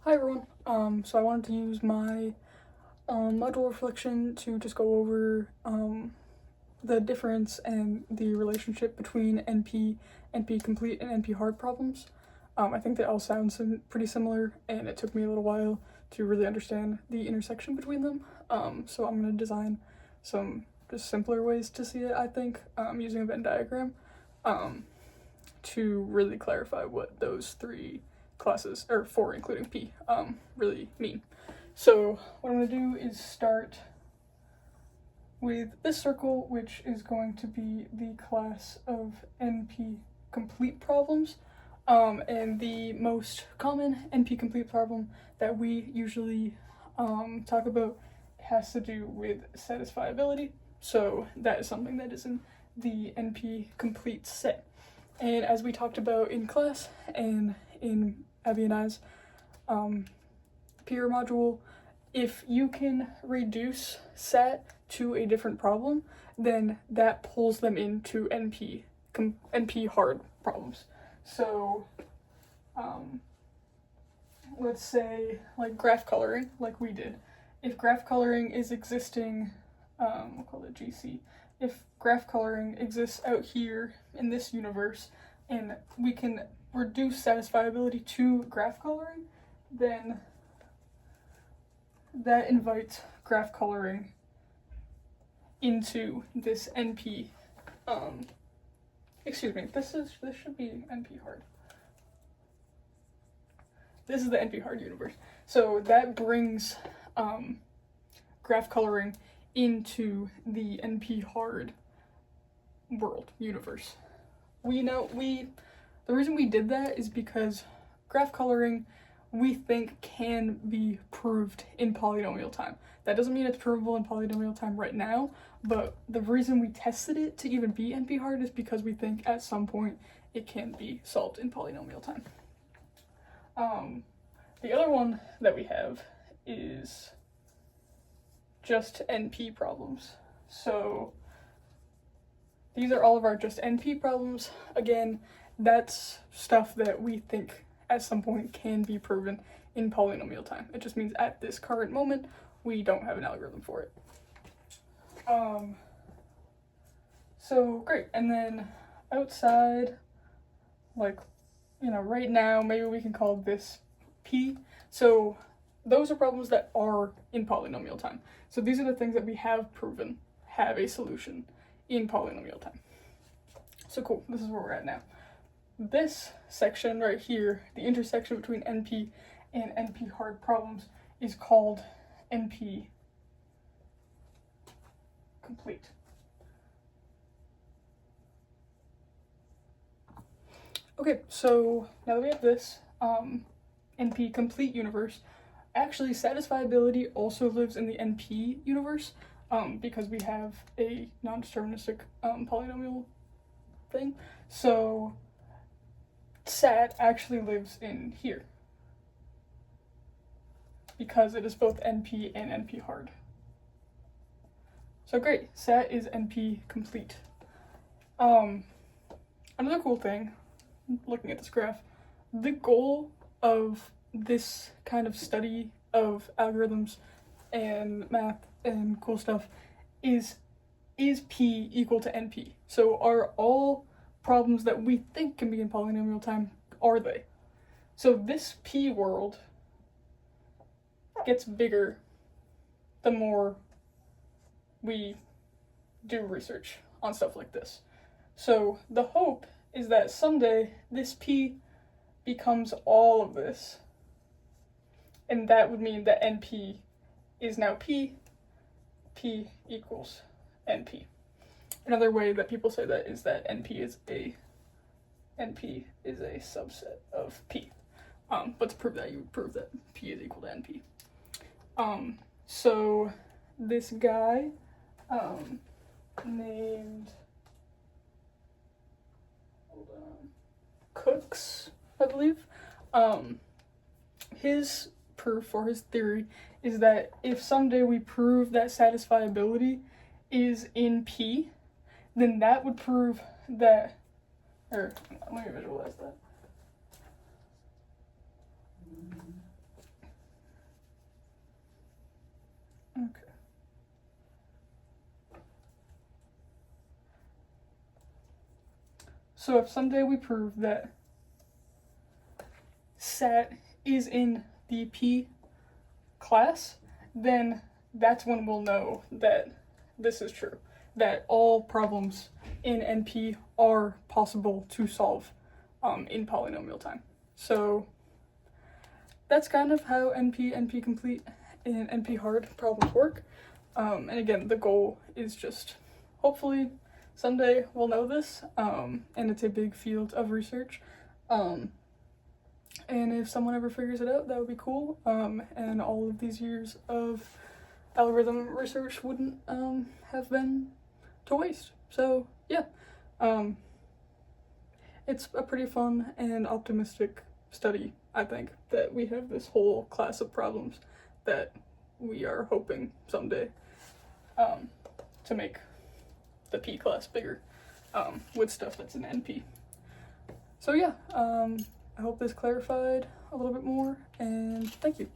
Hi everyone. So I wanted to use my module reflection to just go over the difference and the relationship between NP, NP complete, and NP hard problems. I think they all sound pretty similar, and it took me a little while to really understand the intersection between them. So I'm going to design some just simpler ways to see it, I think, using a Venn diagram to really clarify what those three classes, or four including P, really mean. So what I'm going to do is start with this circle, which is going to be the class of NP complete problems. And the most common NP complete problem that we usually talk about has to do with satisfiability. So that is something that is in the NP complete set. And as we talked about in class and in Abby and I's peer module, if you can reduce SAT to a different problem, then that pulls them into NP hard problems. So let's say like graph coloring, like we did. If graph coloring is existing, we'll call it GC. If graph coloring exists out here in this universe and we can reduce satisfiability to graph coloring, then that invites graph coloring into this NP, this should be NP hard. This is the NP hard universe. So that brings graph coloring into the NP hard world universe. The reason we did that is because graph coloring we think can be proved in polynomial time. That doesn't mean it's provable in polynomial time right now, but the reason we tested it to even be NP hard is because we think at some point it can be solved in polynomial time. The other one that we have is just NP problems. So these are all of our just NP problems. Again, that's stuff that we think at some point can be proven in polynomial time. It just means at this current moment, we don't have an algorithm for it. So great, and then outside, like, right now, maybe we can call this P. So those are problems that are in polynomial time. So these are the things that we have proven have a solution in polynomial time. So cool, this is where we're at now. This section right here, the intersection between NP and NP hard problems, is called NP complete. Okay, so now that we have this NP complete universe, actually satisfiability also lives in the NP universe because we have a non-deterministic polynomial thing. So SAT actually lives in here because it is both NP and NP hard. So great, SAT is NP complete. Another cool thing, looking at this graph, the goal of this kind of study of algorithms and math and cool stuff is P equal to NP? So are all problems that we think can be in polynomial time, are they? So this P world gets bigger the more we do research on stuff like this. So the hope is that someday this P becomes all of this, and that would mean that NP is now P equals NP. Another way that people say that is that NP is a subset of P. But to prove that, you would prove that P is equal to NP. So this guy named Cooks, I believe, his proof or his theory is that if someday we prove that satisfiability is in P, then that would prove that, let me visualize that. So if someday we prove that SAT is in the P class, then that's when we'll know that this is true, that all problems in NP are possible to solve in polynomial time. So that's kind of how NP, NP complete, and NP hard problems work. And again, the goal is just hopefully someday we'll know this, and it's a big field of research. And if someone ever figures it out, that would be cool. And all of these years of algorithm research wouldn't have been to waste. So yeah, it's a pretty fun and optimistic study, I think, that we have this whole class of problems that we are hoping someday to make the P class bigger with stuff that's in NP. So yeah, I hope this clarified a little bit more, and thank you.